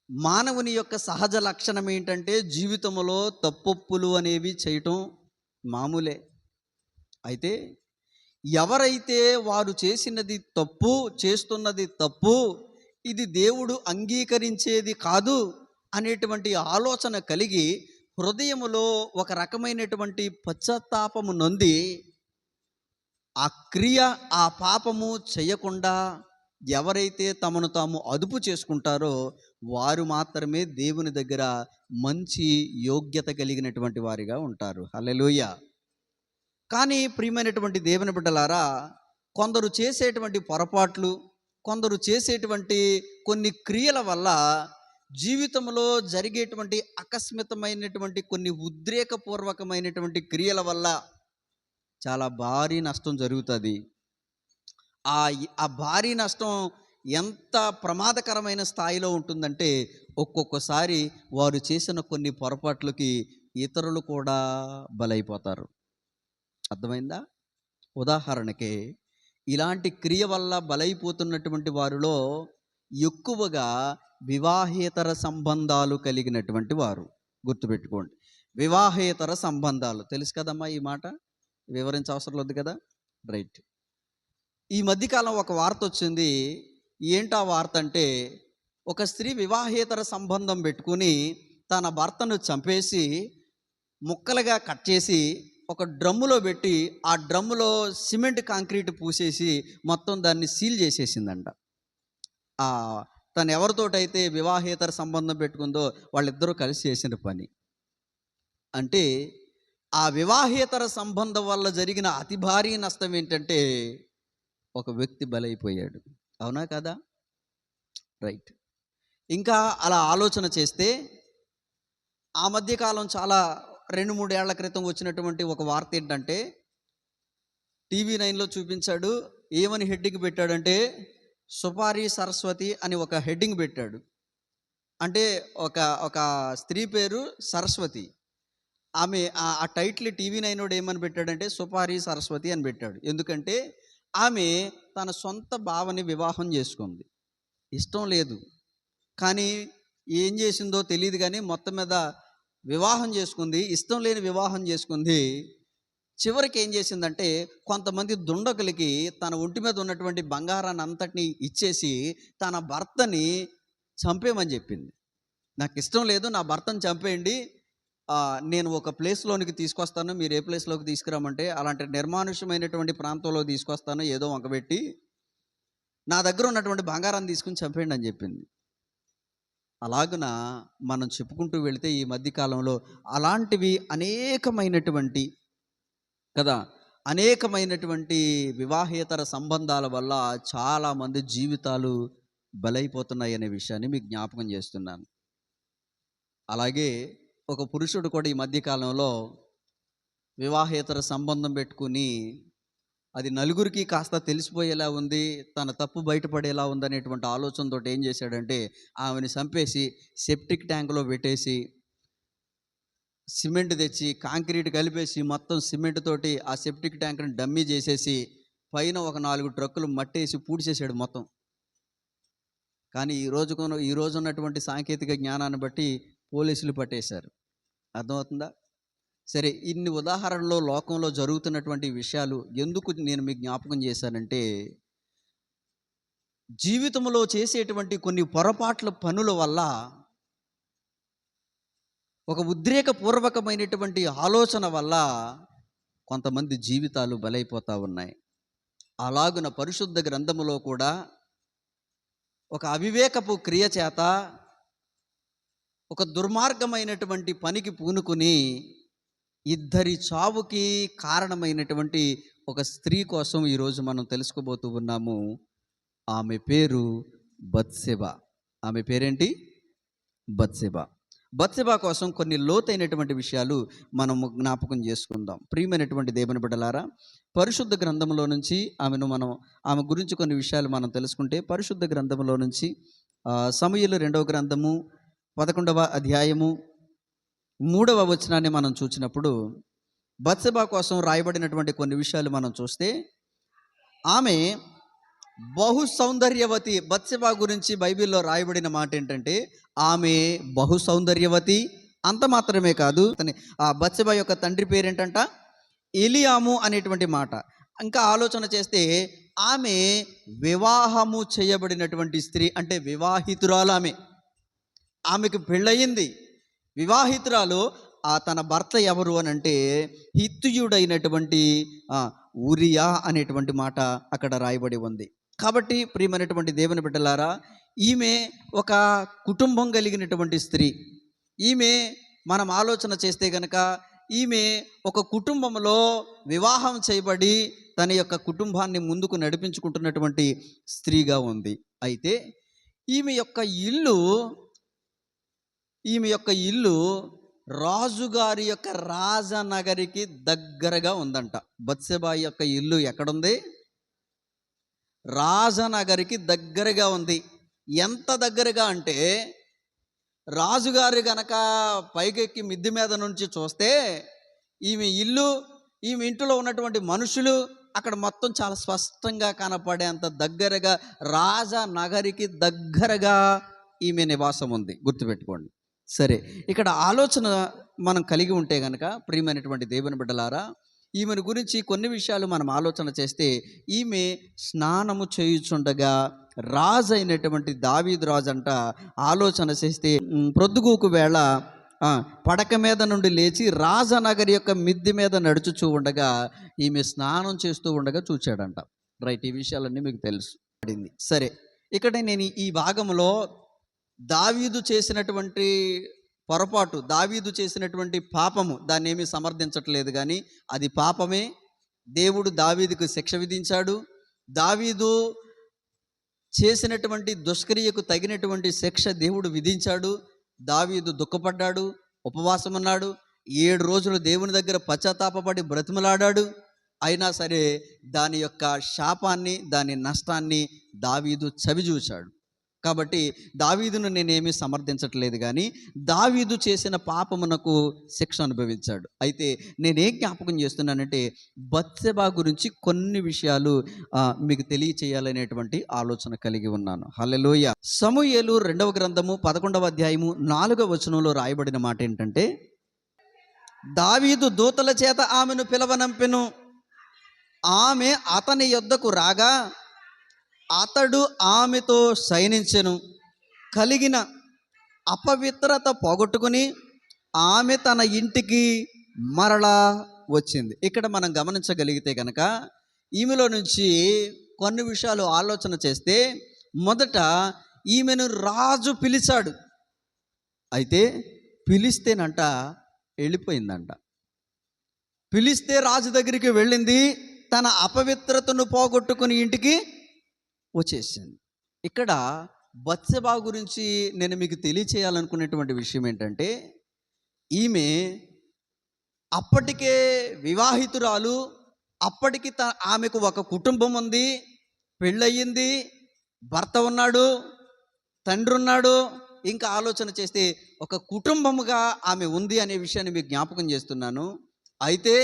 మానవుని యొక్క సహజ లక్షణం ఏంటంటే జీవితంలో తప్పొప్పులు అనేవి చేయటం మామూలే. అయితే ఎవరైతే వారు చేసినది తప్పు, చేస్తున్నది తప్పు, ఇది దేవుడు అంగీకరించేది కాదు అనేటువంటి ఆలోచన కలిగి హృదయములో ఒక రకమైనటువంటి పశ్చాత్తాపము నొంది ఆ క్రియ, ఆ పాపము చేయకుండా ఎవరైతే తమను తాము అదుపు చేసుకుంటారో వారు మాత్రమే దేవుని దగ్గర మంచి యోగ్యత కలిగినటువంటి వారిగా ఉంటారు. హల్లెలూయా. కానీ ప్రియమైనటువంటి దేవుని బిడ్డలారా, కొందరు చేసేటువంటి పొరపాట్లు, కొందరు చేసేటువంటి కొన్ని క్రియల వల్ల జీవితంలో జరిగేటువంటి ఆకస్మికమైనటువంటి కొన్ని ఉద్రేకపూర్వకమైనటువంటి క్రియల వల్ల చాలా భారీ నష్టం జరుగుతుంది. ఆ భారీ నష్టం ఎంత ప్రమాదకరమైన స్థాయిలో ఉంటుందంటే, ఒక్కొక్కసారి వారు చేసిన కొన్ని పొరపాట్లకి ఇతరులు కూడా బలైపోతారు. అర్థమైందా? ఉదాహరణకి ఇలాంటి క్రియ వల్ల బలైపోతున్నటువంటి వారిలో ఎక్కువగా వివాహేతర సంబంధాలు కలిగినటువంటి వారు. గుర్తుపెట్టుకోండి, వివాహేతర సంబంధాలు. తెలుసు కదమ్మా ఈ మాట, వివరించవసరం లేదు కదా. రైట్. ఈ మధ్యకాలం ఒక వార్త వచ్చింది. ఏంటా వార్త అంటే, ఒక స్త్రీ వివాహేతర సంబంధం పెట్టుకుని తన భర్తను చంపేసి ముక్కలుగా కట్ చేసి ఒక డ్రమ్ములో పెట్టి ఆ డ్రమ్ములో సిమెంట్ కాంక్రీట్ పూసేసి మొత్తం దాన్ని సీల్ చేసేసిందంట. తను ఎవరితోటైతే వివాహేతర సంబంధం పెట్టుకుందో వాళ్ళిద్దరూ కలిసి చేసిన పని. అంటే ఆ వివాహేతర సంబంధం వల్ల జరిగిన అతి భారీ నష్టం ఏంటంటే ఒక వ్యక్తి బలైపోయాడు. అవునా కదా? రైట్. ఇంకా అలా ఆలోచన చేస్తే ఆ మధ్యకాలం చాలా 2-3 ఏళ్ల క్రితం వచ్చినటువంటి ఒక వార్త ఏంటంటే, టీవీ 9లో చూపించాడు. ఏమని హెడ్డింగ్ పెట్టాడంటే, సుపారి సరస్వతి అని ఒక హెడ్డింగ్ పెట్టాడు. అంటే ఒక స్త్రీ పేరు సరస్వతి. ఆమె ఆ టైటిల్ టీవీ 9 ఏమని పెట్టాడంటే సుపారి సరస్వతి అని పెట్టాడు. ఎందుకంటే ఆమె తన సొంత బావని వివాహం చేసుకుంది. ఇష్టం లేదు, కానీ ఏం చేసిందో తెలియదు, కానీ మొత్తం మీద వివాహం చేసుకుంది. ఇష్టం లేని వివాహం చేసుకుంది. చివరికి ఏం చేసిందంటే, కొంతమంది దుండగులకి తన ఒంటి మీద ఉన్నటువంటి బంగారాన్ని అంతటిని ఇచ్చేసి తన భర్తని చంపేయమని చెప్పింది. నాకు ఇష్టం లేదు, నా భర్తను చంపేయండి, నేను ఒక ప్లేస్లోనికి తీసుకొస్తాను, మీరు ఏ ప్లేస్లోకి తీసుకురామంటే అలాంటి నిర్మానుష్యమైనటువంటి ప్రాంతంలో తీసుకొస్తాను, ఏదో వంకబెట్టి నా దగ్గర ఉన్నటువంటి బంగారాన్ని తీసుకుని చంపేయండి అని చెప్పింది. అలాగున మనం చెప్పుకుంటూ వెళితే ఈ మధ్యకాలంలో అలాంటివి అనేకమైనటువంటి అనేకమైనటువంటి వివాహేతర సంబంధాల వల్ల చాలామంది జీవితాలు బలైపోతున్నాయి అనే విషయాన్ని మీకు జ్ఞాపకం చేస్తున్నాను. అలాగే ఒక పురుషుడు కూడా ఈ మధ్యకాలంలో వివాహేతర సంబంధం పెట్టుకుని అది నలుగురికి కాస్త తెలిసిపోయేలా ఉంది, తన తప్పు బయటపడేలా ఉందనేటువంటి ఆలోచనతో ఏం చేశాడంటే, ఆమెను చంపేసి సెప్టిక్ ట్యాంకులో పెట్టేసి సిమెంట్ తెచ్చి కాంక్రీట్ కలిపేసి మొత్తం సిమెంట్ తోటి ఆ సెప్టిక్ ట్యాంక్ని డమ్మీ చేసేసి పైన ఒక 4 ట్రక్కులు మట్టేసి పూడ్చేసాడు మొత్తం. కానీ ఈ రోజు ఉన్నటువంటి సాంకేతిక జ్ఞానాన్ని బట్టి పోలీసులు పట్టేశారు. అర్థమవుతుందా? సరే, ఇన్ని ఉదాహరణలో లోకంలో జరుగుతున్నటువంటి విషయాలు ఎందుకు నేను మీకు జ్ఞాపకం చేశానంటే, జీవితంలో చేసేటువంటి కొన్ని పొరపాట్ల పనుల వల్ల ఒక ఉద్రేకపూర్వకమైనటువంటి ఆలోచన వల్ల కొంతమంది జీవితాలు బలైపోతూ ఉన్నాయి. అలాగున పరిశుద్ధ గ్రంథములో కూడా ఒక అవివేకపు క్రియ చేత ఒక దుర్మార్గమైనటువంటి పనికి పూనుకుని ఇద్దరి చావుకి కారణమైనటువంటి ఒక స్త్రీ కోసం ఈరోజు మనం తెలుసుకోబోతూ ఉన్నాము. ఆమె పేరు బత్షెబ. ఆమె పేరేంటి? బత్షెబ. బత్షెబ కోసం కొన్ని లోతైనటువంటి విషయాలు మనం జ్ఞాపకం చేసుకుందాం. ప్రియమైనటువంటి దేవుని బిడ్డలారా, పరిశుద్ధ గ్రంథంలో నుంచి ఆమె గురించి కొన్ని విషయాలు మనం తెలుసుకుంటే, పరిశుద్ధ గ్రంథంలో నుంచి సమూయేలు 2వ గ్రంథము 11వ అధ్యాయము 3వ వచనాన్ని మనం చూసినప్పుడు బత్షెబ కోసం రాయబడినటువంటి కొన్ని విషయాలు మనం చూస్తే, ఆమె బహు సౌందర్యవతి. బత్షెబ గురించి బైబిల్లో రాయబడిన మాట ఏంటంటే ఆమె బహు సౌందర్యవతి. అంత మాత్రమే కాదు, ఆ బత్షెబ యొక్క తండ్రి పేరేంటంట ఎలియాము అనేటువంటి మాట. ఇంకా ఆలోచన చేస్తే ఆమె వివాహము చేయబడినటువంటి స్త్రీ, అంటే వివాహితురాలు. ఆమెకు పెళ్ళయింది, వివాహితురాలు. తన భర్త ఎవరు అని అంటే హిత్తీయుడైనటువంటి ఊరియా అనేటువంటి మాట అక్కడ రాయబడి ఉంది. కాబట్టి ప్రియమైనటువంటి దేవుని బిడ్డలారా, ఈమె ఒక కుటుంబం కలిగినటువంటి స్త్రీ. ఈమె మనం ఆలోచన చేస్తే కనుక ఈమె ఒక కుటుంబంలో వివాహం చేయబడి తన యొక్క కుటుంబాన్ని ముందుకు నడిపించుకుంటున్నటువంటి స్త్రీగా ఉంది. అయితే ఈమె యొక్క ఇల్లు రాజుగారి యొక్క రాజనగరికి దగ్గరగా ఉందంట. బత్షెబ యొక్క ఇల్లు ఎక్కడుంది? రాజనగరికి దగ్గరగా ఉంది. ఎంత దగ్గరగా అంటే రాజుగారి గనక పైకెక్కి మిద్దె మీద నుంచి చూస్తే ఈమె ఇల్లు, ఈమె ఇంటిలో ఉన్నటువంటి మనుషులు అక్కడ మొత్తం చాలా స్పష్టంగా కనపడేంత దగ్గరగా, రాజనగరికి దగ్గరగా ఈమె నివాసం ఉంది. గుర్తుపెట్టుకోండి. సరే, ఇక్కడ ఆలోచన మనం కలిగి ఉంటే కనుక ప్రియమైనటువంటి దేవుని బిడ్డలారా, ఈమెను గురించి కొన్ని విషయాలు మనం ఆలోచన చేస్తే, ఈమె స్నానము చేయుచుండగా రాజు అయినటువంటి దావీదు రాజు అంట ఆలోచన చేస్తే ప్రొద్దుగూకు వేళ పడక మీద నుండి లేచి రాజనగరి యొక్క మిద్దె మీద నడుచుచూ ఉండగా ఈమె స్నానం చేస్తూ ఉండగా చూచాడంట. రైట్, ఈ విషయాలన్నీ మీకు తెలుసు. సరే, ఇక్కడ నేను ఈ భాగంలో దావీదు చేసినటువంటి పొరపాటు, దావీదు చేసినటువంటి పాపము, దాన్ని ఏమీ సమర్థించట్లేదు, కానీ అది పాపమే. దేవుడు దావీదుకు శిక్ష విధించాడు. దావీదు చేసినటువంటి దుష్క్రియకు తగినటువంటి శిక్ష దేవుడు విధించాడు. దావీదు దుఃఖపడ్డాడు, ఉపవాసం ఉన్నాడు, 7 రోజులు దేవుని దగ్గర పశ్చాత్తాపపడి బ్రతిమలాడాడు. అయినా సరే దాని యొక్క శాపాన్ని, దాని నష్టాన్ని దావీదు చవిచూశాడు. కాబట్టి దావీదును నేనేమీ సమర్థించట్లేదు, కానీ దావీదు చేసిన పాపమునకు శిక్ష అనుభవించాడు. అయితే నేనేం జ్ఞాపకం చేస్తున్నానంటే బత్షెబ గురించి కొన్ని విషయాలు మీకు తెలియచేయాలనేటువంటి ఆలోచన కలిగి ఉన్నాను. హల్లెలూయా. సమూయేలు 2వ గ్రంథము 11వ అధ్యాయము 4వ వచనంలో రాయబడిన మాట ఏంటంటే, దావీదు దూతల చేత ఆమెను పిలవనంపెను. ఆమె అతని యొద్దకు రాగా అతడు ఆమెతో శయనించెను. కలిగిన అపవిత్రత పోగొట్టుకుని ఆమె తన ఇంటికి మరలా వచ్చింది. ఇక్కడ మనం గమనించగలిగితే కనుక ఈమెలో నుంచి కొన్ని విషయాలు ఆలోచన చేస్తే, మొదట ఈమెను రాజు పిలిచాడు. అయితే పిలిస్తేనంట వెళ్ళిపోయిందంట. పిలిస్తే రాజు దగ్గరికి వెళ్ళింది, తన అపవిత్రతను పోగొట్టుకుని ఇంటికి వచ్చేసింది. ఇక్కడ బత్షెబ గురించి నేను మీకు తెలియచేయాలనుకునేటువంటి విషయం ఏంటంటే, ఈమె అప్పటికే వివాహితురాలు, అప్పటికి ఆమెకు ఒక కుటుంబం ఉంది, పెళ్ళయింది, భర్త ఉన్నాడు, తండ్రి ఉన్నాడు. ఇంకా ఆలోచన చేస్తే ఒక కుటుంబముగా ఆమె ఉంది అనే విషయాన్ని మీకు జ్ఞాపకం చేస్తున్నాను. అయితే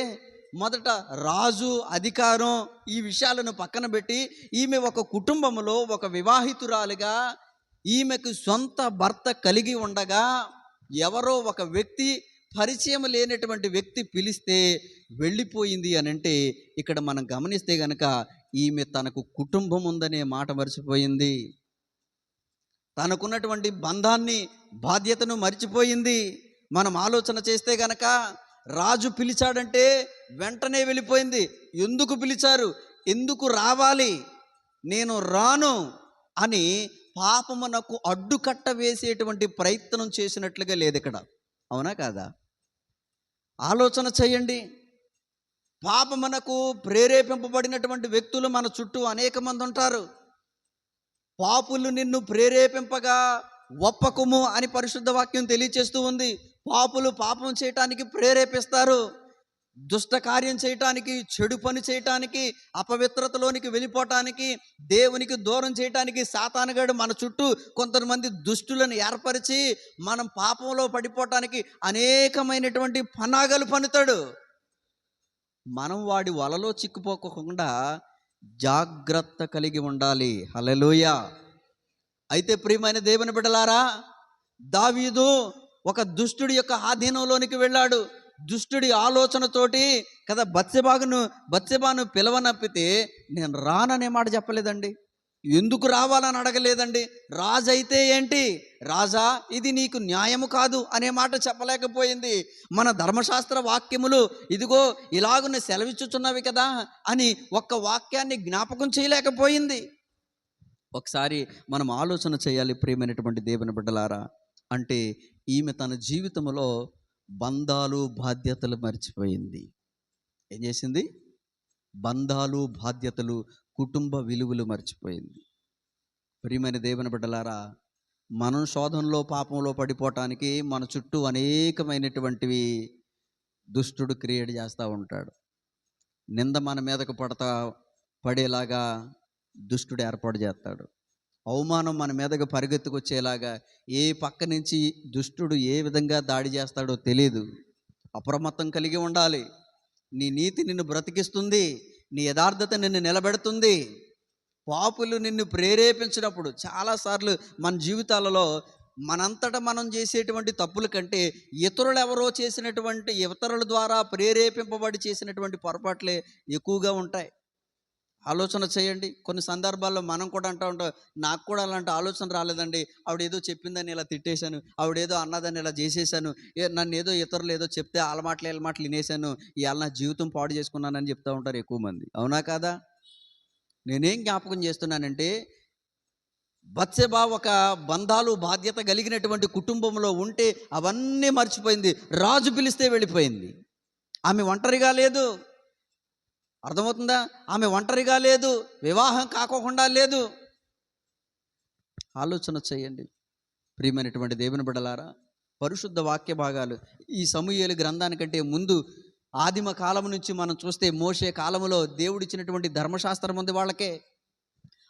మొదట రాజు, అధికారం, ఈ విషయాలను పక్కన పెట్టి ఈమె ఒక కుటుంబంలో ఒక వివాహితురాలుగా, ఈమెకు సొంత భర్త కలిగి ఉండగా ఎవరో ఒక వ్యక్తి, పరిచయం లేనటువంటి వ్యక్తి పిలిస్తే వెళ్ళిపోయింది అని అంటే, ఇక్కడ మనం గమనిస్తే గనక ఈమె తనకు కుటుంబం ఉందనే మాట మర్చిపోయింది. తనకున్నటువంటి బంధాన్ని, బాధ్యతను మర్చిపోయింది. మనం ఆలోచన చేస్తే గనక రాజు పిలిచాడంటే వెంటనే వెళ్ళిపోయింది. ఎందుకు పిలిచారు, ఎందుకు రావాలి, నేను రాను అని పాపమునకు అడ్డుకట్ట వేసేటువంటి ప్రయత్నం చేసినట్లుగా లేదు ఇక్కడ. అవునా కాదా? ఆలోచన చేయండి. పాపమునకు ప్రేరేపింపబడినటువంటి వ్యక్తులు మన చుట్టూ అనేక మంది ఉంటారు. పాపులు నిన్ను ప్రేరేపింపగా ఒప్పకుము అని పరిశుద్ధ వాక్యం తెలియచేస్తూ ఉంది. పాపులు పాపం చేయటానికి ప్రేరేపిస్తారు, దుష్ట కార్యం చేయటానికి, చెడు పని చేయటానికి, అపవిత్రతలోనికి వెళ్ళిపోవటానికి, దేవునికి దూరం చేయటానికి సాతానుగాడు మన చుట్టూ కొంతమంది దుష్టులను ఏర్పరిచి మనం పాపంలో పడిపోవటానికి అనేకమైనటువంటి పన్నాగాలు పన్నుతాడు. మనం వాడి వలలో చిక్కుపోకుండా జాగ్రత్త కలిగి ఉండాలి. హల్లెలూయా. అయితే ప్రియమైన దేవుని బిడ్డలారా, దావీదు ఒక దుష్టుడి యొక్క ఆధీనంలోనికి వెళ్ళాడు. దుష్టుడి ఆలోచనతోటి కదా బత్షెబాను పిలవనప్పితే నేను రాననే మాట చెప్పలేదండి. ఎందుకు రావాలని అడగలేదండి. రాజు అయితే ఏంటి, రాజా ఇది నీకు న్యాయము కాదు అనే మాట చెప్పలేకపోయింది. మన ధర్మశాస్త్ర వాక్యములు ఇదిగో ఇలాగున్న సెలవిచ్చుచున్నవి కదా అని ఒక్క వాక్యాన్ని జ్ఞాపకం చేయలేకపోయింది. ఒకసారి మనం ఆలోచన చేయాలి ప్రియమైనటువంటి దేవుని బిడ్డలారా. అంటే ఈమె తన జీవితంలో బంధాలు బాధ్యతలు మర్చిపోయింది. ఏం చేసింది? బంధాలు బాధ్యతలు కుటుంబ విలువలు మర్చిపోయింది. ప్రియమైన దేవుని బిడ్డలారా, మనం శోధనలో పాపంలో పడిపోవటానికి మన చుట్టూ అనేకమైనటువంటివి దుష్టుడు క్రియేట్ చేస్తూ ఉంటాడు. నింద మన మీదకు పడేలాగా దుష్టుడు ఏర్పాటు చేస్తాడు. అవమానం మన మీదకు పరిగెత్తుకొచ్చేలాగా ఏ పక్క నుంచి దుష్టుడు ఏ విధంగా దాడి చేస్తాడో తెలియదు. అప్రమత్తం కలిగి ఉండాలి. నీ నీతి నిన్ను బ్రతికిస్తుంది, నీ యథార్థత నిన్ను నిలబెడుతుంది. పాపులు నిన్ను ప్రేరేపించినప్పుడు చాలాసార్లు మన జీవితాలలో మనంతటా మనం చేసేటువంటి తప్పుల కంటే ఇతరుల ద్వారా ప్రేరేపింపబడి చేసినటువంటి పొరపాట్లే ఎక్కువగా ఉంటాయి. ఆలోచన చేయండి. కొన్ని సందర్భాల్లో మనం కూడా అంటూ ఉంటాం, నాకు కూడా అలాంటి ఆలోచన రాలేదండి, ఆవిడేదో చెప్పిందని ఇలా తిట్టేశాను, ఆవిడేదో అన్నదని ఇలా చేసేసాను, నన్ను ఏదో ఇతరులు ఏదో చెప్తే వాళ్ళ మాటలు వినేశాను, ఇవాళ నా జీవితం పాడు చేసుకున్నానని చెప్తూ ఉంటారు ఎక్కువ మంది. అవునా కాదా? నేనేం జ్ఞాపకం చేస్తున్నానంటే, బత్షెబా ఒక బంధాలు బాధ్యత కలిగినటువంటి కుటుంబంలో ఉంటే అవన్నీ మర్చిపోయింది. రాజు పిలిస్తే వెళ్ళిపోయింది. ఆమె ఒంటరిగా లేదు. అర్థమవుతుందా? ఆమె ఒంటరిగా లేదు, వివాహం కాకోకుండా లేదు. ఆలోచన చేయండి ప్రియమైనటువంటి దేవుని బిడ్డలారా. పరిశుద్ధ వాక్య భాగాలు ఈ సమూయేలు గ్రంథానికంటే ముందు ఆదిమ కాలం నుంచి మనం చూస్తే మోషే కాలములో దేవుడిచ్చినటువంటి ధర్మశాస్త్రం ఉంది వాళ్ళకే.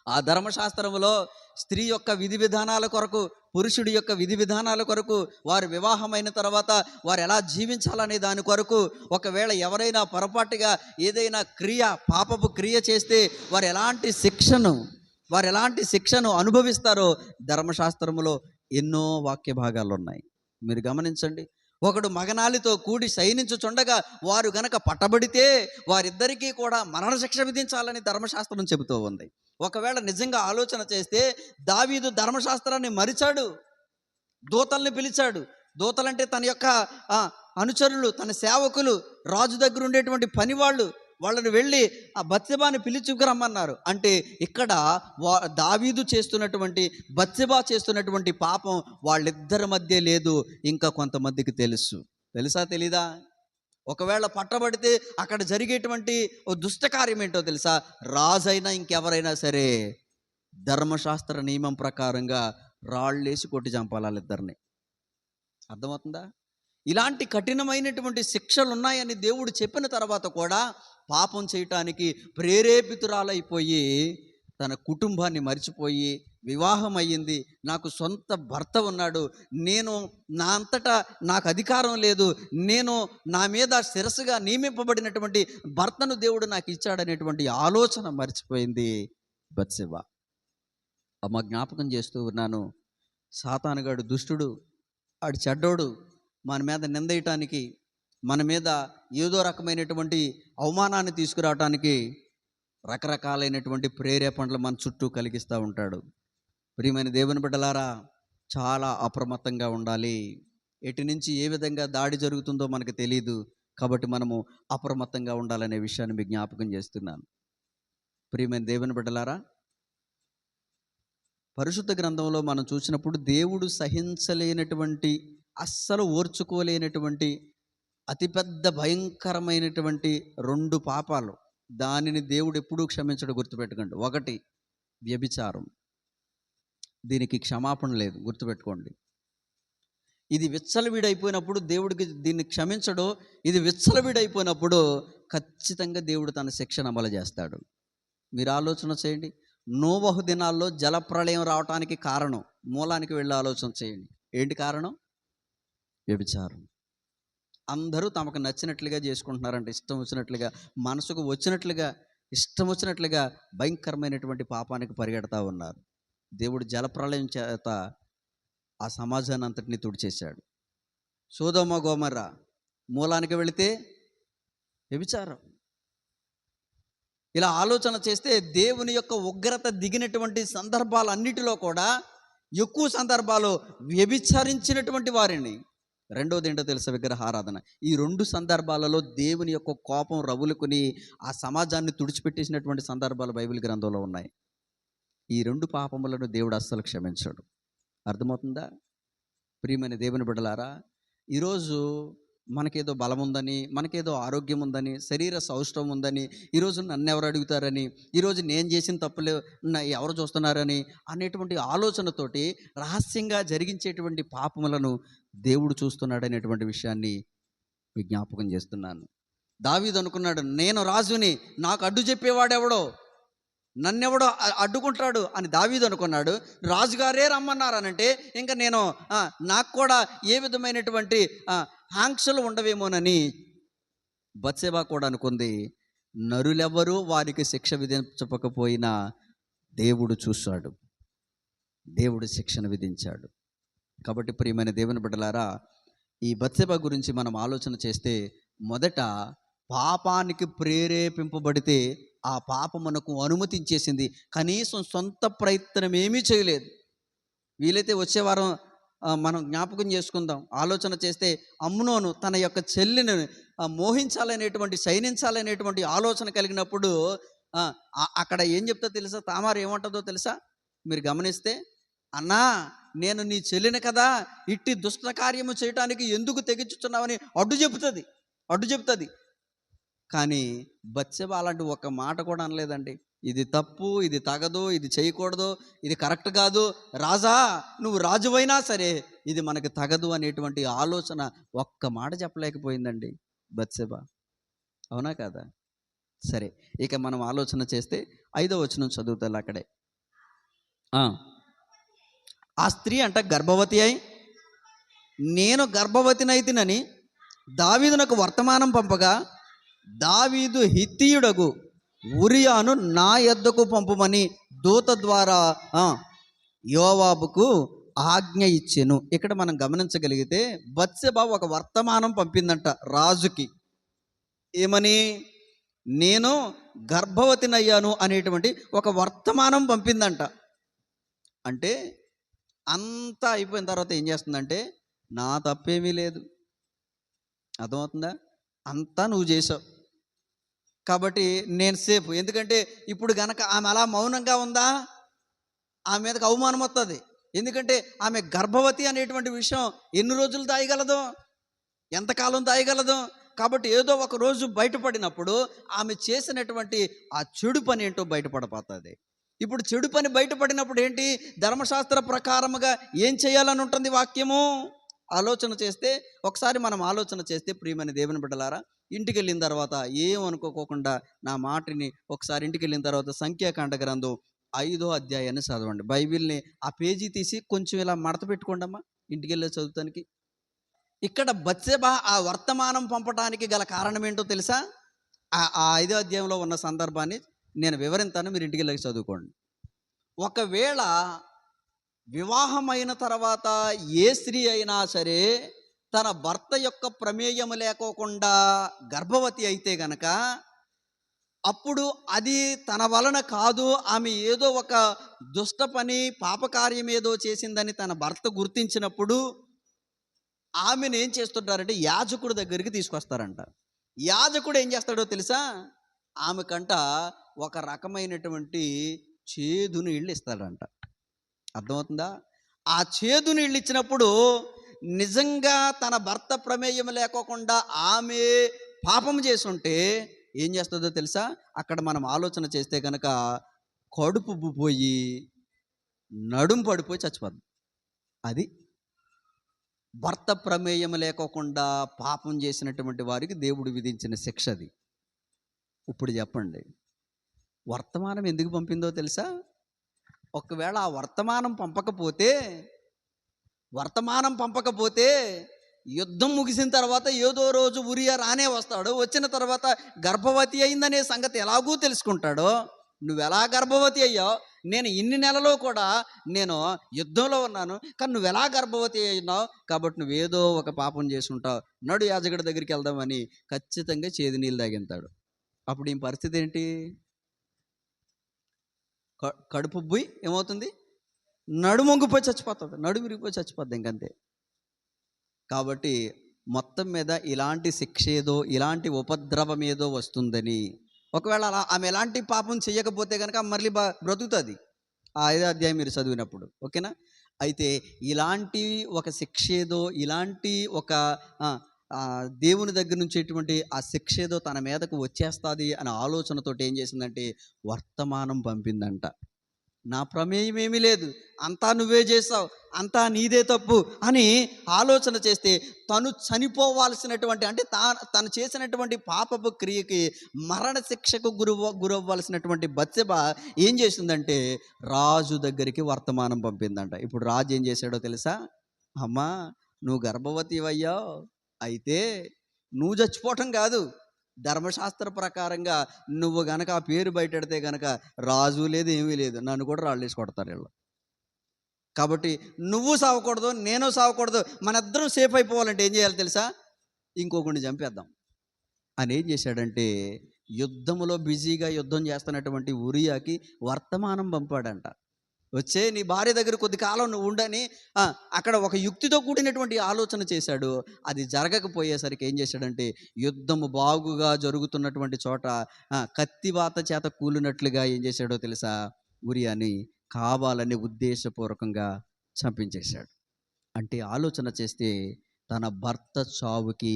ఆ ధర్మశాస్త్రములో స్త్రీ యొక్క విధి విధానాల కొరకు, పురుషుడి యొక్క విధి విధానాల కొరకు, వారు వివాహమైన తర్వాత వారు ఎలా జీవించాలనే దాని కొరకు, ఒకవేళ ఎవరైనా పొరపాటుగా ఏదైనా పాపపు క్రియ చేస్తే వారు ఎలాంటి శిక్షను అనుభవిస్తారో ధర్మశాస్త్రములో ఎన్నో వాక్య భాగాలు ఉన్నాయి. మీరు గమనించండి. ఒకడు మగనాలితో కూడి శయనించుచుండగా వారు గనక పట్టబడితే వారిద్దరికీ కూడా మరణశిక్ష విధించాలని ధర్మశాస్త్రం చెబుతూ ఉంది. ఒకవేళ నిజంగా ఆలోచన చేస్తే దావీదు ధర్మశాస్త్రాన్ని మరిచాడు, దూతల్ని పిలిచాడు. దూతలంటే తన యొక్క అనుచరులు, తన సేవకులు, రాజు దగ్గర ఉండేటువంటి పనివాళ్ళు, వాళ్ళని వెళ్ళి ఆ బత్షెబాని పిలుచుకురమ్మన్నారు. అంటే ఇక్కడ దావీదు చేస్తున్నటువంటి, బత్షెబా చేస్తున్నటువంటి పాపం వాళ్ళిద్దరి మధ్య లేదు, ఇంకా కొంతమందికి తెలుసా తెలీదా? ఒకవేళ పట్టబడితే అక్కడ జరిగేటువంటి ఓ దుష్టకార్యం ఏంటో తెలుసా? రాజైనా ఇంకెవరైనా సరే ధర్మశాస్త్ర నియమం ప్రకారంగా రాళ్ళేసి కొట్టి చంపాలి వాళ్ళిద్దరిని. అర్థమవుతుందా? ఇలాంటి కఠినమైనటువంటి శిక్షలు ఉన్నాయని దేవుడు చెప్పిన తర్వాత కూడా పాపం చేయటానికి ప్రేరేపితురాలైపోయి తన కుటుంబాన్ని మర్చిపోయి, వివాహం అయ్యింది, నాకు సొంత భర్త ఉన్నాడు, నేను నా అంతటా నాకు అధికారం లేదు, నేను నా మీద శిరస్సుగా నియమింపబడినటువంటి భర్తను దేవుడు నాకు ఇచ్చాడనేటువంటి ఆలోచన మర్చిపోయింది బత్షెబా. అమ్మ జ్ఞాపకం చేస్తూ ఉన్నాను, సాతానుగాడు దుష్టుడు, ఆడు చెడ్డోడు. మన మీద నిందేయటానికి, మన మీద ఏదో రకమైనటువంటి అవమానాన్ని తీసుకురావటానికి రకరకాలైనటువంటి ప్రేరేపణలు మన చుట్టూ కలిగిస్తూ ఉంటాడు. ప్రియమైన దేవుని బిడ్డలారా, చాలా అప్రమత్తంగా ఉండాలి. ఎటు నుంచి ఏ విధంగా దాడి జరుగుతుందో మనకు తెలియదు. కాబట్టి మనము అప్రమత్తంగా ఉండాలనే విషయాన్ని మీకు జ్ఞాపకం చేస్తున్నాను. ప్రియమైన దేవుని బిడ్డలారా, పరిశుద్ధ గ్రంథంలో మనం చూసినప్పుడు దేవుడు సహించలేనటువంటి, అస్సలు ఓర్చుకోలేనటువంటి అతిపెద్ద భయంకరమైనటువంటి 2 పాపాలు, దానిని దేవుడు ఎప్పుడూ క్షమించడు, గుర్తుపెట్టుకోండి. 1 వ్యభిచారం, దీనికి క్షమాపణ లేదు, గుర్తుపెట్టుకోండి. ఇది విచ్చలవిడైపోయినప్పుడు దేవుడికి దీన్ని క్షమించడు. ఇది విచ్చలవిడైపోయినప్పుడు ఖచ్చితంగా దేవుడు తన శిక్షను అమలు చేస్తాడు. మీరు ఆలోచన చేయండి. నోవహు దినాల్లో జలప్రళయం రావటానికి కారణం, మూలానికి వెళ్ళి ఆలోచన చేయండి. ఏంటి కారణం? వ్యభిచారం. అందరూ తమకు నచ్చినట్లుగా చేసుకుంటున్నారంటే, ఇష్టం వచ్చినట్లుగా, మనసుకు వచ్చినట్లుగా ఇష్టం వచ్చినట్లుగా భయంకరమైనటువంటి పాపానికి పరిగెడతా ఉన్నారు. దేవుడు జలప్రళయం చేత ఆ సమాజాన్ని అంతటిని తుడిచేశాడు. సొదొమ గొమొర్ర మూలానికి వెళితే వ్యభిచారం. ఇలా ఆలోచన చేస్తే దేవుని యొక్క ఉగ్రత దిగినటువంటి సందర్భాలన్నిటిలో కూడా ఎక్కువ సందర్భాలు వ్యభిచరించినటువంటి వారిని. రెండోది ఏంటో తెలుసా? విగ్రహారాధన. ఈ 2 సందర్భాలలో దేవుని యొక్క కోపం రగులుకొని ఆ సమాజాన్ని తుడిచిపెట్టేసినటువంటి సందర్భాలు బైబిల్ గ్రంథంలో ఉన్నాయి. ఈ 2 పాపములను దేవుడు అస్సలు క్షమించడు. అర్థమవుతుందా? ప్రియమైన దేవుని బిడ్డలారా, ఈరోజు మనకేదో బలం ఉందని, మనకేదో ఆరోగ్యం ఉందని, శరీర సౌష్ఠవం ఉందని, ఈరోజు నన్ను ఎవరు అడుగుతారని, ఈరోజు నేను చేసిన తప్పులు ఎవరు చూస్తున్నారని అనేటువంటి ఆలోచనతోటి రహస్యంగా జరిగించేటువంటి పాపములను దేవుడు చూస్తున్నాడు అనేటువంటి విషయాన్ని విజ్ఞాపకం చేస్తున్నాను. దావీదు అనుకున్నాడు, నేను రాజుని, నాకు అడ్డు చెప్పేవాడెవడో, నన్నెవడో అడ్డుకుంటాడు అని దావీదు అనుకున్నాడు. రాజుగారే రమ్మన్నారనంటే ఇంకా నేను నాకు కూడా ఏ విధమైనటువంటి ఆంక్షలు ఉండవేమోనని బత్షెబ కూడా అనుకుంది. నరులెవరూ వారికి శిక్ష విధించకపోయినా దేవుడు చూశాడు, దేవుడు శిక్షను విధించాడు. కాబట్టి ప్రియమైన దేవుని బిడ్డలారా, ఈ బత్షెబ గురించి మనం ఆలోచన చేస్తే, మొదట పాపానికి ప్రేరేపింపబడితే ఆ పాపమునకు అనుమతించేసింది. కనీసం సొంత ప్రయత్నం ఏమీ చేయలేదు. వీలైతే వచ్చే వారం మనం జ్ఞాపకం చేసుకుందాం. ఆలోచన చేస్తే అమ్నోను తన యొక్క చెల్లిని మోహించాలనేటువంటి, శయనించాలనేటువంటి ఆలోచన కలిగినప్పుడు అక్కడ ఏం చెప్తా తెలుసా? తామారు ఏమంటుందో తెలుసా? మీరు గమనిస్తే, అన్నా నేను నీ చెల్లిని కదా, ఇట్టి దుష్ట కార్యము చేయటానికి ఎందుకు తెగించుచున్నావని అడ్డు చెప్తుంది. కానీ బత్షెబ అలాంటి ఒక మాట కూడా అనలేదండి. ఇది తప్పు, ఇది తగదు, ఇది చేయకూడదు, ఇది కరెక్ట్ కాదు, రాజా నువ్వు రాజువైనా సరే ఇది మనకి తగదు అనేటువంటి ఆలోచన ఒక్క మాట చెప్పలేకపోయిందండి బత్షెబ. అవునా కాదా? సరే, ఇక మనం ఆలోచన చేస్తే 5వ వచనం చదువుతాను. అక్కడే ఆ స్త్రీ అంట గర్భవతి అయి, నేను గర్భవతినైతినని దావీదునకు వర్తమానం పంపగా, దావీదు హిత్తీయుడగు ఉరియాను నా యొద్దకు పంపుమని దూత ద్వారా యోవాబుకు ఆజ్ఞ ఇచ్చెను. ఇక్కడ మనం గమనించగలిగితే బత్షెబ ఒక వర్తమానం పంపిందంట రాజుకి. ఏమని? నేను గర్భవతినయ్యాను అనేటువంటి ఒక వర్తమానం పంపిందంట. అంటే అంతా అయిపోయిన తర్వాత ఏం చేస్తుందంటే, నా తప్పేమీ లేదు, అర్థమవుతుందా? అంతా నువ్వు చేసావు కాబట్టి నేను సేఫ్. ఎందుకంటే ఇప్పుడు గనక ఆమె అలా మౌనంగా ఉందా, ఆమె మీదకి అవమానం వస్తుంది. ఎందుకంటే ఆమె గర్భవతి అనేటువంటి విషయం ఎన్ని రోజులు దాయగలదు, ఎంతకాలం దాయగలదు? కాబట్టి ఏదో ఒక రోజు బయటపడినప్పుడు ఆమె చేసినటువంటి ఆ చెడు పని ఏంటో బయటపడిపోతుంది. ఇప్పుడు చెడు పని బయటపడినప్పుడు ఏంటి? ధర్మశాస్త్ర ప్రకారముగా ఏం చేయాలని ఉంటుంది వాక్యము. ఆలోచన చేస్తే, ఒకసారి మనం ఆలోచన చేస్తే ప్రియమైన దేవుని బిడ్డలారా, ఇంటికి వెళ్ళిన తర్వాత ఏమనుకోకుండా నా మాటని ఒకసారి ఇంటికి వెళ్ళిన తర్వాత సంఖ్యాకాండ గ్రంథం 5వ అధ్యాయాన్ని చదవండి. బైబిల్ని ఆ పేజీ తీసి కొంచెం ఇలా మడత పెట్టుకోండి అమ్మా, ఇంటికి వెళ్ళే చదువుతానికి. ఇక్కడ బత్షెబ ఆ వర్తమానం పంపడానికి గల కారణం ఏంటో తెలుసా? ఆ 5వ అధ్యాయంలో ఉన్న సందర్భాన్ని నేను వివరిస్తాను, మీరు ఇంటికి వెళ్ళి చదువుకోండి. ఒకవేళ వివాహమైన తర్వాత ఏ స్త్రీ అయినా సరే తన భర్త యొక్క ప్రమేయము లేకోకుండా గర్భవతి అయితే గనక, అప్పుడు అది తన వలన కాదు, ఆమె ఏదో ఒక దుష్ట పని, పాపకార్యం ఏదో చేసిందని తన భర్త గుర్తించినప్పుడు ఆమెను ఏం చేస్తుంటారంటే యాజకుడి దగ్గరికి తీసుకొస్తారంట. యాజకుడు ఏం చేస్తాడో తెలుసా? ఆమెకంట ఒక రకమైనటువంటి చేదు నీళ్ళు ఇస్తాడంట. అర్థమవుతుందా? ఆ చేదు నీళ్ళు ఇచ్చినప్పుడు నిజంగా తన భర్త ప్రమేయం లేకోకుండా ఆమె పాపం చేసి ఉంటే ఏం చేస్తుందో తెలుసా? అక్కడ మనం ఆలోచన చేస్తే కనుక కడుపు పోయి నడుము పడిపోయి చచ్చిపోద్ది. అది భర్త ప్రమేయం లేకోకుండా పాపం చేసినటువంటి వారికి దేవుడు విధించిన శిక్ష అది. ఇప్పుడు చెప్పండి, వర్తమానం ఎందుకు పంపిందో తెలుసా? ఒకవేళ ఆ వర్తమానం పంపకపోతే యుద్ధం ముగిసిన తర్వాత ఏదో రోజు ఉరియా రానే వస్తాడు. వచ్చిన తర్వాత గర్భవతి అయిందనే సంగతి ఎలాగూ తెలుసుకుంటాడో, నువ్వెలా గర్భవతి అయ్యావు, నేను ఇన్ని నెలలో కూడా నేను యుద్ధంలో ఉన్నాను, కానీ నువ్వెలా గర్భవతి అయినావు, కాబట్టి నువ్వేదో ఒక పాపం చేసుకుంటావు, నడు యాజకుడి దగ్గరికి వెళ్దామని ఖచ్చితంగా చేదు నీళ్ళు తాగింతాడు. అప్పుడు ఈ పరిస్థితి ఏంటి? కడుపు ఉబ్బి ఏమవుతుంది? నడుమొంగిపోయి చచ్చిపోతుంది, నడుము విరిగిపోయి చచ్చిపోద్ది ఇంకంతే. కాబట్టి మొత్తం మీద ఇలాంటి శిక్ష ఏదో, ఇలాంటి ఉపద్రవం ఏదో వస్తుందని, ఒకవేళ అలా ఆమె ఎలాంటి పాపం చేయకపోతే కనుక మళ్ళీ బ్రతుకుతుంది ఆ 5వ అధ్యాయం మీరు చదివినప్పుడు, ఓకేనా? అయితే ఇలాంటి ఒక శిక్ష ఏదో, ఇలాంటి ఒక దేవుని దగ్గర నుంచి ఎటువంటి ఆ శిక్ష ఏదో తన మీదకు వచ్చేస్తుంది అనే ఆలోచనతో ఏం చేసిందంటే వర్తమానం పంపిందంట. నా ప్రమేయం ఏమీ లేదు, అంతా నువ్వే చేసావు, అంతా నీదే తప్పు అని ఆలోచన చేస్తే తను చనిపోవాల్సినటువంటి, అంటే తను చేసినటువంటి పాపపు క్రియకి మరణ శిక్షకు గురవ్వాల్సినటువంటి బత్సెబ ఏం చేసిందంటే రాజు దగ్గరికి వర్తమానం పంపిందంట. ఇప్పుడు రాజు ఏం చేశాడో తెలుసా? అమ్మా, నువ్వు గర్భవతి అయ్యావు, అయితే నువ్వు చచ్చిపోవటం కాదు, ధర్మశాస్త్ర ప్రకారంగా నువ్వు గనక ఆ పేరు బయటెడితే గనక రాజు లేదు, ఏమీ లేదు, నన్ను కూడా రాళ్ళేసి కొడతారు వీళ్ళు. కాబట్టి నువ్వు సావకూడదు, నేను సావకూడదు, మన ఇద్దరం సేఫ్ అయిపోవాలంటే ఏం చేయాలి తెలుసా? ఇంకొకరిని చంపేద్దాం అని ఏం చేశాడంటే యుద్ధంలో బిజీగా యుద్ధం చేస్తున్నటువంటి ఉరియాకి వర్తమానం పంపాడంట. వచ్చే నీ భార్య దగ్గర కొద్ది కాలం నువ్వు ఉండని అక్కడ ఒక యుక్తితో కూడినటువంటి ఆలోచన చేశాడు. అది జరగకపోయేసరికి ఏం చేశాడంటే యుద్ధము బాగుగా జరుగుతున్నటువంటి చోట కత్తివాత చేత కూలినట్లుగా ఏం చేశాడో తెలుసా? ఉరియాని కావాలని ఉద్దేశపూర్వకంగా చంపించేశాడు. అంటే ఆలోచన చేస్తే తన భర్త చావుకి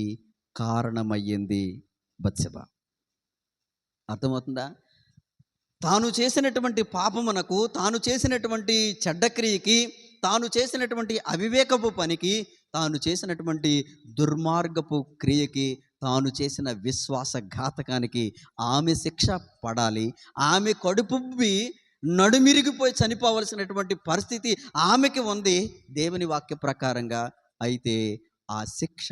కారణమయ్యింది బత్సెబ. అర్థమవుతుందా? తాను చేసినటువంటి పాపమునకు, తాను చేసినటువంటి చెడ్డక్రియకి, తాను చేసినటువంటి అవివేకపు పనికి, తాను చేసినటువంటి దుర్మార్గపు క్రియకి, తాను చేసిన విశ్వాసఘాతకానికి ఆమె శిక్ష పడాలి. ఆమె కడుపుబ్బి నడుమిరిగిపోయి చనిపోవలసినటువంటి పరిస్థితి ఆమెకి ఉంది దేవుని వాక్య ప్రకారంగా. అయితే ఆ శిక్ష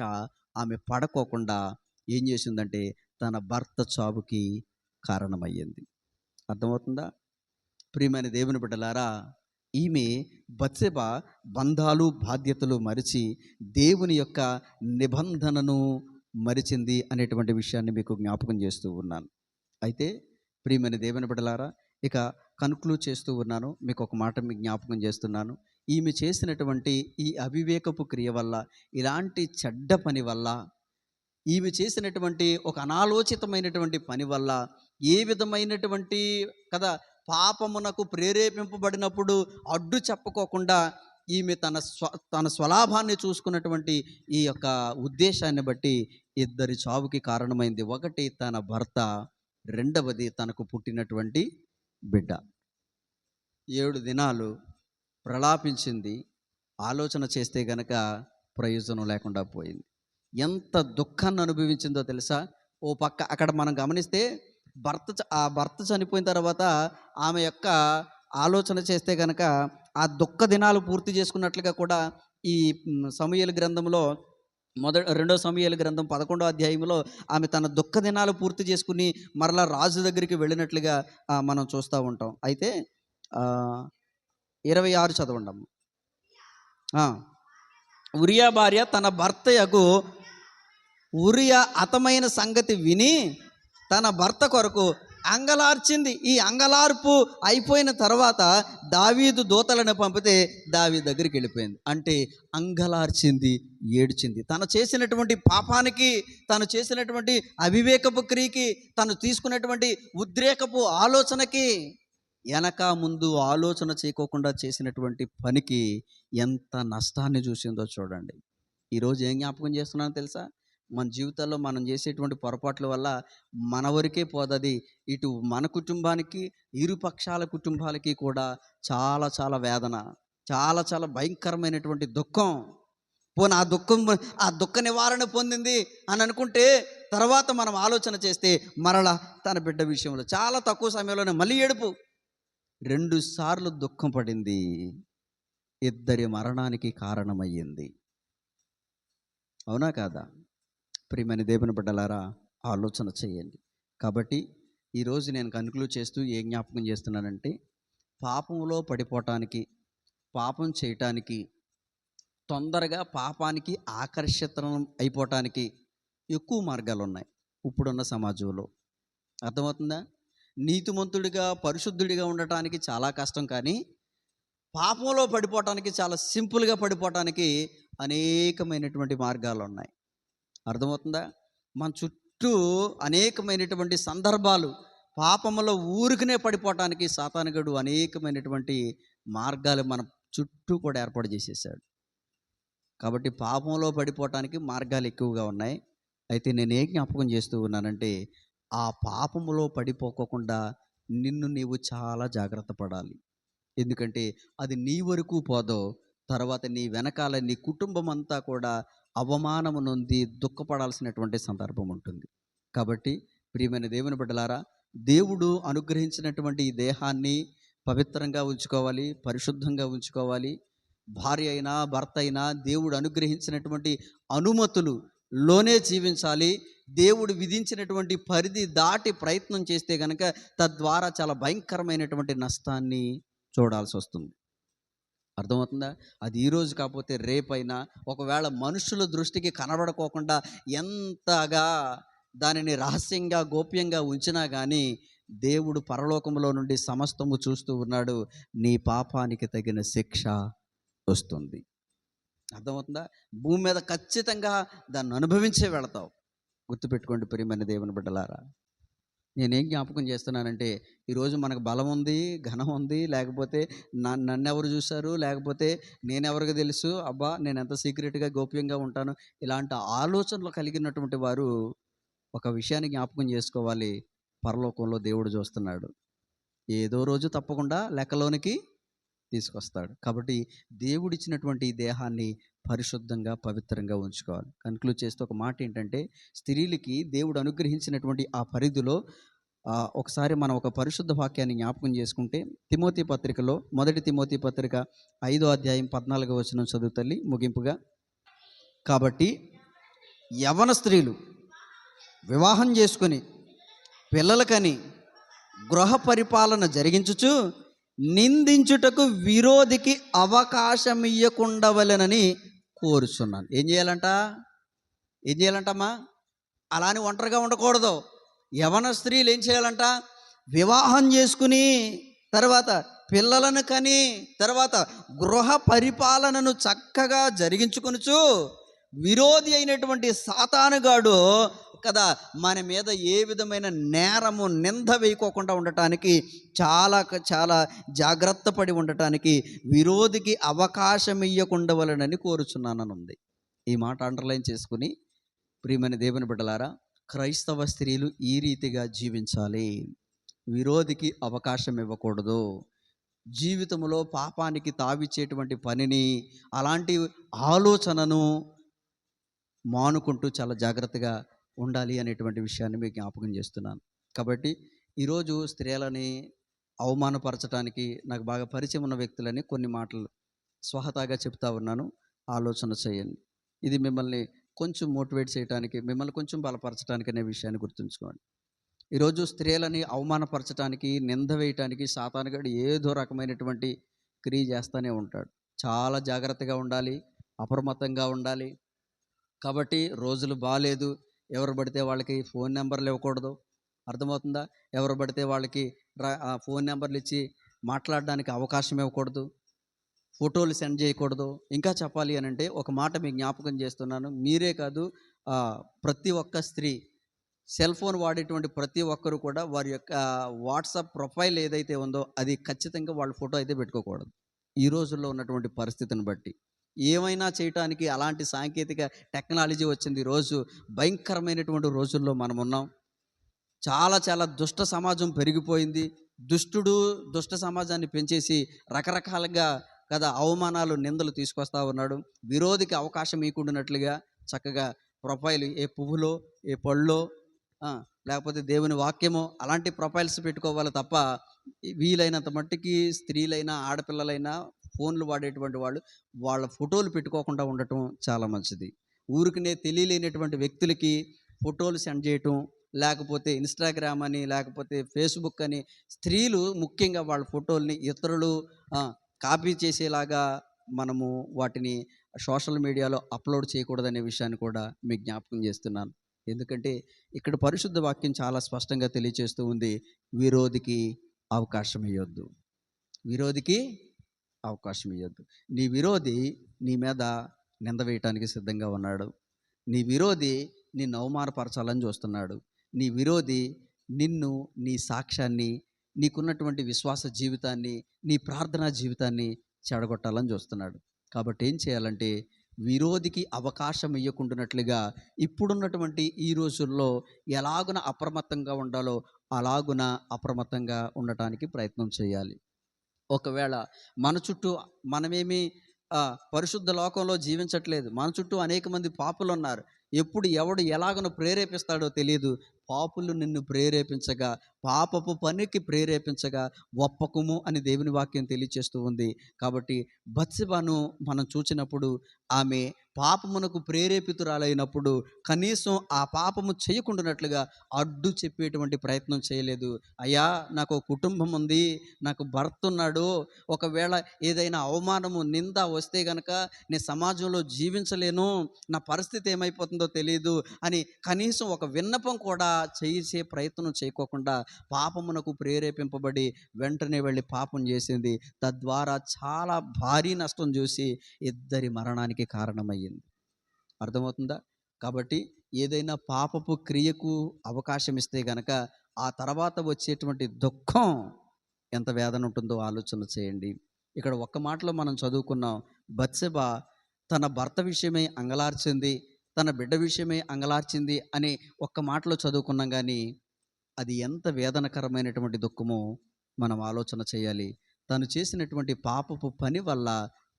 ఆమె పడకోకుండా ఏం చేసిందంటే తన భర్త చావుకి కారణమయ్యింది. అర్థమవుతుందా? ప్రియమైన దేవుని బిడ్డలారా, ఈమె బత్సెబ బంధాలు బాధ్యతలు మరిచి దేవుని యొక్క నిబంధనను మరిచింది అనేటువంటి విషయాన్ని మీకు జ్ఞాపకం చేస్తూ ఉన్నాను. అయితే ప్రియమైన దేవుని బిడ్డలారా, ఇక కన్క్లూడ్ చేస్తూ ఉన్నాను. మీకు ఒక మాట మీకు జ్ఞాపకం చేస్తున్నాను. ఈమె చేసినటువంటి ఈ అవివేకపు క్రియ వల్ల, ఇలాంటి చెడ్డ పని వల్ల, ఈమె చేసినటువంటి ఒక అనాలోచితమైనటువంటి పని వల్ల ఏ విధమైనటువంటి పాపమునకు ప్రేరేపింపబడినప్పుడు అడ్డు చెప్పుకోకుండా ఈమె తన స్వలాభాన్ని చూసుకున్నటువంటి ఈ యొక్క ఉద్దేశాన్ని బట్టి ఇద్దరి చావుకి కారణమైంది. ఒకటి తన భర్త, రెండవది తనకు పుట్టినటువంటి బిడ్డ. 7 దినాలు ప్రలాపించింది. ఆలోచన చేస్తే గనక ప్రయోజనం లేకుండా పోయింది. ఎంత దుఃఖాన్ని అనుభవించిందో తెలుసా? ఓ పక్క అక్కడ మనం గమనిస్తే భర్త చనిపోయిన తర్వాత ఆమె యొక్క ఆలోచన చేస్తే కనుక ఆ దుఃఖ దినాలు పూర్తి చేసుకున్నట్లుగా కూడా ఈ సమూయేలు గ్రంథంలో 2వ సమూయేలు గ్రంథం 11వ అధ్యాయంలో ఆమె తన దుఃఖ దినాలు పూర్తి చేసుకుని మరలా రాజు దగ్గరికి వెళ్ళినట్లుగా మనం చూస్తూ ఉంటాం. అయితే 26 చదవండి. ఉరియా భార్య తన భర్తయగు ఉరియా హతమైన సంగతి విని తన భర్త కొరకు అంగలార్చింది. ఈ అంగలార్పు అయిపోయిన తర్వాత దావీదు దూతలను పంపితే దావీదు దగ్గరికి వెళ్ళిపోయింది. అంటే అంగలార్చింది, ఏడ్చింది. తను చేసినటువంటి పాపానికి, తను చేసినటువంటి అవివేకపు క్రియకి, తను తీసుకున్నటువంటి ఉద్రేకపు ఆలోచనకి, వెనక ముందు ఆలోచన చేయకోకుండా చేసినటువంటి పనికి ఎంత నష్టాన్ని చూసిందో చూడండి. ఈరోజు ఏం జ్ఞాపకం చేస్తున్నానో తెలుసా? మన జీవితాల్లో మనం చేసేటువంటి పొరపాట్ల వల్ల మన వరకే పోదది, ఇటు మన కుటుంబానికి, ఇరుపక్షాల కుటుంబాలకి కూడా చాలా చాలా వేదన, చాలా చాలా భయంకరమైనటువంటి దుఃఖం. పోనీ ఆ దుఃఖ నివారణ పొందింది అని అనుకుంటే తర్వాత మనం ఆలోచన చేస్తే మరలా తన బిడ్డ విషయంలో చాలా తక్కువ సమయంలోనే మళ్ళీ ఏడుపు. 2 సార్లు దుఃఖం పడింది. ఇద్దరి మరణానికి కారణమయ్యింది. అవునా కాదా? ప్రియమైన దేవుని బిడ్డలారా, ఆలోచన చేయండి. కాబట్టి ఈరోజు నేను కన్క్లూడ్ చేస్తూ ఏం జ్ఞాపకం చేస్తున్నానంటే, పాపంలో పడిపోవటానికి, పాపం చేయటానికి, తొందరగా పాపానికి ఆకర్షితం అయిపోవటానికి ఎక్కువ మార్గాలు ఉన్నాయి ఇప్పుడున్న సమాజంలో. అర్థమవుతుందా? నీతిమంతుడిగా పరిశుద్ధుడిగా ఉండటానికి చాలా కష్టం, కానీ పాపంలో పడిపోవటానికి చాలా సింపుల్గా పడిపోవటానికి అనేకమైనటువంటి మార్గాలు ఉన్నాయి. అర్థమవుతుందా? మన చుట్టూ అనేకమైనటువంటి సందర్భాలు, పాపంలో ఊరికనే పడిపోవటానికి సాతానుగాడు అనేకమైనటువంటి మార్గాలు మన చుట్టూ కూడా ఏర్పాటు చేసేసాడు. కాబట్టి పాపంలో పడిపోవటానికి మార్గాలు ఎక్కువగా ఉన్నాయి. అయితే నేను ఏ జ్ఞాపకం చేస్తూ ఉన్నానంటే, ఆ పాపములో పడిపోకోకుండా నిన్ను నీవు చాలా జాగ్రత్త పడాలి. ఎందుకంటే అది నీ వరకు పోదో, తర్వాత నీ వెనకాల నీ కుటుంబం అంతా కూడా అవమానము నొంది దుఃఖపడాల్సినటువంటి సందర్భం ఉంటుంది. కాబట్టి ప్రియమైన దేవుని బిడ్డలారా, దేవుడు అనుగ్రహించినటువంటి ఈ దేహాన్ని పవిత్రంగా ఉంచుకోవాలి, పరిశుద్ధంగా ఉంచుకోవాలి. భార్య అయినా భర్త అయినా దేవుడు అనుగ్రహించినటువంటి అనుమతులు లోనే జీవించాలి. దేవుడు విధించినటువంటి పరిధి దాటి ప్రయత్నం చేస్తే కనుక తద్వారా చాలా భయంకరమైనటువంటి నష్టాన్ని చూడాల్సి వస్తుంది. అర్థమవుతుందా? అది ఈరోజు కాకపోతే రేపైనా, ఒకవేళ మనుషుల దృష్టికి కనబడుకోకుండా ఎంతగా దానిని రహస్యంగా గోప్యంగా ఉంచినా కానీ దేవుడు పరలోకంలో నుండి సమస్తము చూస్తూ ఉన్నాడు. నీ పాపానికి తగిన శిక్ష వస్తుంది. అర్థమవుతుందా? భూమి మీద ఖచ్చితంగా దాన్ని అనుభవించే వెళతావు. గుర్తుపెట్టుకోండి ప్రియమైన దేవుని బిడ్డలారా. నేనేం జ్ఞాపకం చేస్తున్నానంటే, ఈరోజు మనకు బలం ఉంది, ఘనం ఉంది, లేకపోతే నన్నెవరు చూశారు, లేకపోతే నేనెవరికి తెలుసు, అబ్బా నేను ఎంత సీక్రెట్గా గోప్యంగా ఉంటాను, ఇలాంటి ఆలోచనలు కలిగినటువంటి వారు ఒక విషయాన్ని జ్ఞాపకం చేసుకోవాలి. పరలోకంలో దేవుడు చూస్తున్నాడు. ఏదో రోజు తప్పకుండా లెక్కలోనికి తీసుకొస్తాడు. కాబట్టి దేవుడిచ్చినటువంటి ఈ దేహాన్ని పరిశుద్ధంగా పవిత్రంగా ఉంచుకోవాలి. కన్క్లూడ్ చేస్తూ ఒక మాట ఏంటంటే, స్త్రీలకి దేవుడు అనుగ్రహించినటువంటి ఆ పరిధిలో ఒకసారి మనం ఒక పరిశుద్ధ వాక్యాన్ని జ్ఞాపకం చేసుకుంటే, తిమోతి పత్రికలో, మొదటి తిమోతి పత్రిక 5వ అధ్యాయం 14వ వచనం చదువు తల్లి ముగింపుగా. కాబట్టి యవ్వన స్త్రీలు వివాహం చేసుకొని పిల్లలకని గృహ పరిపాలన జరిగించుచు నిందించుటకు విరోధికి అవకాశం ఇయ్యకుండవలెనని కోరుచున్నాను. ఏం చేయాలంటమ్మా? అలాని ఒంటరిగా ఉండకూడదు. యవన స్త్రీలు ఏం చేయాలంట? వివాహం చేసుకుని, తర్వాత పిల్లలను కని, తర్వాత గృహ పరిపాలనను చక్కగా జరిగించుకొనుచు, విరోధి అయినటువంటి సాతానుగాడు కదా మన మీద ఏ విధమైన నేరము నింద వేయకోకుండా ఉండటానికి చాలా జాగ్రత్త పడి ఉండటానికి విరోధికి అవకాశం ఇయ్యకుండవలనని కోరుచున్నానని ఉంది. ఈ మాట అండర్లైన్ చేసుకుని, ప్రియమైన దేవుని బిడ్డలారా, క్రైస్తవ స్త్రీలు ఈ రీతిగా జీవించాలి. విరోధికి అవకాశం ఇవ్వకూడదు. జీవితంలో పాపానికి తావిచ్చేటువంటి పనిని, అలాంటి ఆలోచనను మానుకుంటూ చాలా జాగ్రత్తగా ఉండాలి అనేటువంటి విషయాన్ని మీకు జ్ఞాపకం చేస్తున్నాను. కాబట్టి ఈరోజు స్త్రీలని అవమానపరచడానికి నాకు బాగా పరిచయం ఉన్న వ్యక్తులని కొన్ని మాటలు స్వహతాగా చెప్తా ఉన్నాను. ఆలోచన చేయండి. ఇది మిమ్మల్ని కొంచెం మోటివేట్ చేయడానికి, మిమ్మల్ని కొంచెం బలపరచడానికి అనే విషయాన్ని గుర్తుంచుకోండి. ఈరోజు స్త్రీలని అవమానపరచడానికి, నింద వేయటానికి సాతానుగాడు ఏదో రకమైనటువంటి క్రియ చేస్తూనే ఉంటాడు. చాలా జాగ్రత్తగా ఉండాలి, అప్రమత్తంగా ఉండాలి. కాబట్టి రోజులు బాలేదు, ఎవరు పడితే వాళ్ళకి ఫోన్ నెంబర్లు ఇవ్వకూడదు. అర్థమవుతుందా? ఎవరు పడితే వాళ్ళకి ఫోన్ నెంబర్లు ఇచ్చి మాట్లాడడానికి అవకాశం ఇవ్వకూడదు. ఫోటోలు సెండ్ చేయకూడదు. ఇంకా చెప్పాలి అని అంటే ఒక మాట మీకు జ్ఞాపకం చేస్తున్నాను. మీరే కాదు, ప్రతి ఒక్క స్త్రీ, సెల్ ఫోన్ వాడేటువంటి ప్రతి ఒక్కరు కూడా వారి యొక్క వాట్సాప్ ప్రొఫైల్ ఏదైతే ఉందో అది ఖచ్చితంగా వాళ్ళ ఫోటో అయితే పెట్టుకోకూడదు. ఈ రోజుల్లో ఉన్నటువంటి పరిస్థితిని బట్టి ఏమైనా చేయటానికి అలాంటి సాంకేతిక టెక్నాలజీ వచ్చింది. ఈరోజు భయంకరమైనటువంటి రోజుల్లో మనం ఉన్నాం. చాలా దుష్ట సమాజం పెరిగిపోయింది. దుష్ట సమాజాన్ని పెంచేసి రకరకాలుగా కదా అవమానాలు, నిందలు తీసుకొస్తా ఉన్నాడు. విరోధికి అవకాశం ఇవ్వకుండానట్లుగా చక్కగా ప్రొఫైల్ ఏ పువ్వులో, ఏ పళ్ళో, లేకపోతే దేవుని వాక్యమో అలాంటి ప్రొఫైల్స్ పెట్టుకోవాలి తప్ప, వీలైనంత మట్టికి స్త్రీలైనా ఆడపిల్లలైనా ఫోన్లు వాడేటువంటి వాళ్ళు వాళ్ళ ఫోటోలు పెట్టుకోకుండా ఉండటం చాలా మంచిది. ఊరికనే తెలియలేనటువంటి వ్యక్తులకి ఫోటోలు సెండ్ చేయటం, లేకపోతే ఇన్స్టాగ్రామ్ అని, లేకపోతే ఫేస్బుక్ అని, స్త్రీలు ముఖ్యంగా వాళ్ళ ఫోటోల్ని ఇతరులు కాపీ చేసేలాగా మనము వాటిని సోషల్ మీడియాలో అప్లోడ్ చేయకూడదనే విషయాన్ని కూడా మీకు జ్ఞాపకం చేస్తున్నాను. ఎందుకంటే ఇక్కడ పరిశుద్ధ వాక్యం చాలా స్పష్టంగా తెలియచేస్తూ ఉంది, విరోధికి అవకాశం ఇవ్వద్దు, విరోధికి అవకాశం ఇవ్వద్దు. నీ విరోధి నీ మీద నింద వేయటానికి సిద్ధంగా ఉన్నాడు. నీ విరోధి నిన్ను అవమానపరచాలని చూస్తున్నాడు. నీ విరోధి నిన్ను, నీ సాక్ష్యాన్ని, నీకున్నటువంటి విశ్వాస జీవితాన్ని, నీ ప్రార్థనా జీవితాన్ని చెడగొట్టాలని చూస్తున్నాడు. కాబట్టి ఏం చేయాలంటే, విరోధికి అవకాశం ఇవ్వకుండానట్లుగా ఇప్పుడున్నటువంటి ఈ రోజుల్లో ఎలాగున అప్రమత్తంగా ఉండాలో అలాగున అప్రమత్తంగా ఉండటానికి ప్రయత్నం చేయాలి. ఒకవేళ మన చుట్టూ మనమేమి పరిశుద్ధ లోకంలో జీవించట్లేదు, మన చుట్టూ అనేక మంది పాపులు ఉన్నారు. ఎప్పుడు ఎవడు ఎలాగను ప్రేరేపిస్తాడో తెలియదు. పాపులు నిన్ను ప్రేరేపించగా, పాపపు పనికి ప్రేరేపించగా ఒప్పకుము అని దేవుని వాక్యం తెలియచేస్తూ ఉంది. కాబట్టి బత్షెబను మనం చూసినప్పుడు ఆమె పాపమునకు ప్రేరేపితురాలైనప్పుడు కనీసం ఆ పాపము చేయకుండానట్లుగా అడ్డు చెప్పేటువంటి ప్రయత్నం చేయలేదు. అయ్యా, నాకు కుటుంబం ఉంది, నాకు భర్త ఉన్నాడు, ఒకవేళ ఏదైనా అవమానము నింద వస్తే గనక నేను సమాజంలో జీవించలేను, నా పరిస్థితి ఏమైపోతుందో తెలియదు అని కనీసం ఒక విన్నపం కూడా చేసే ప్రయత్నం చేయకోకుండా పాపమునకు ప్రేరేపింపబడి వెంటనే వెళ్ళి పాపం చేసింది. తద్వారా చాలా భారీ నష్టం చూసి ఇద్దరి మరణానికి కారణమయ్యింది. అర్థమవుతుందా? కాబట్టి ఏదైనా పాపపు క్రియకు అవకాశం ఇస్తే గనక ఆ తర్వాత వచ్చేటువంటి దుఃఖం ఎంత వేదన ఉంటుందో ఆలోచన చేయండి. ఇక్కడ ఒక్క మాటలో మనం చదువుకున్నాం, బత్షెబ తన భర్త విషయమై అంగలార్చింది, తన బిడ్డ విషయమై అంగలార్చింది అని ఒక్క మాటలో చదువుకున్నాం. కానీ అది ఎంత వేదనకరమైనటువంటి దుఃఖమో మనం ఆలోచన చేయాలి. తను చేసినటువంటి పాపపు పని వల్ల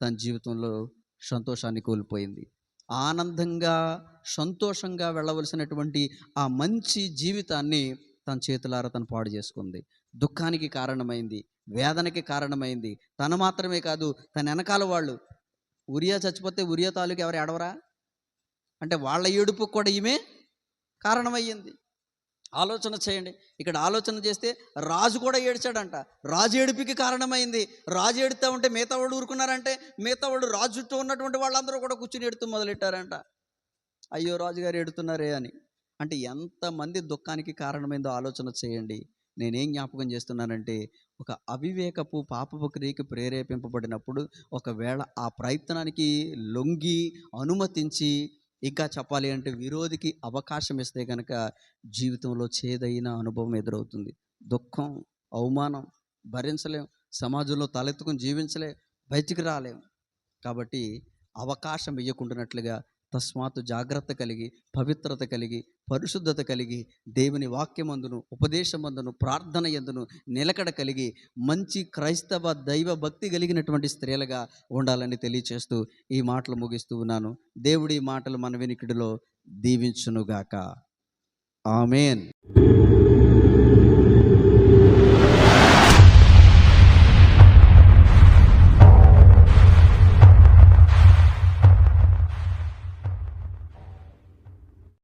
తన జీవితంలో సంతోషాన్ని కోల్పోయింది. ఆనందంగా సంతోషంగా వెళ్ళవలసినటువంటి ఆ మంచి జీవితాన్ని తన చేతులారా తను పాడు చేసుకుంది. దుఃఖానికి కారణమైంది, వేదనకి కారణమైంది. తను మాత్రమే కాదు, తన వెనకాల వాళ్ళు, ఉరియా చచ్చిపోతే ఉరియా తాలూకు ఎవరు ఏడవరా అంటే వాళ్ళ ఏడుపుకు కూడా ఈమె కారణమయ్యింది. ఆలోచన చేయండి. ఇక్కడ ఆలోచన చేస్తే రాజు కూడా ఏడ్చాడంట. రాజు ఏడుపుకి కారణమైంది. రాజు ఏడుతూ ఉంటే మిగతా వాళ్ళు ఊరుకున్నారంటే, మిగతా వాళ్ళు రాజు చుట్టూ ఉన్నటువంటి వాళ్ళందరూ కూడా కూర్చుని ఏడుతూ మొదలెట్టారంట. అయ్యో రాజుగారు ఏడుతున్నారే అని. అంటే ఎంతమంది దుఃఖానికి కారణమైందో ఆలోచన చేయండి. నేనేం జ్ఞాపకం చేస్తున్నానంటే, ఒక అవివేకపు పాపపు క్రియకి ప్రేరేపింపబడినప్పుడు ఒకవేళ ఆ ప్రయత్నానికి లొంగి అనుమతించి, ఇంకా చెప్పాలి అంటే విరోధికి అవకాశం ఇస్తే కనుక జీవితంలో చేదైన అనుభవం ఎదురవుతుంది. దుఃఖం, అవమానం భరించలేం, సమాజంలో తలెత్తుకుని జీవించలేం, బయటికి రాలేం. కాబట్టి అవకాశం ఇవ్వకుండానట్లుగా తస్మాత్తు జాగ్రత్త కలిగి, పవిత్రత కలిగి, పరిశుద్ధత కలిగి, దేవుని వాక్యమందును, ఉపదేశమందును, ప్రార్థన యందును నిలకడ కలిగి మంచి క్రైస్తవ దైవ భక్తి కలిగినటువంటి స్త్రీలుగా ఉండాలని తెలియచేస్తూ ఈ మాటలు ముగిస్తూ ఉన్నాను. దేవుడి మాటలు మన వినికిడిలో దీవించునుగాక. ఆమేన్.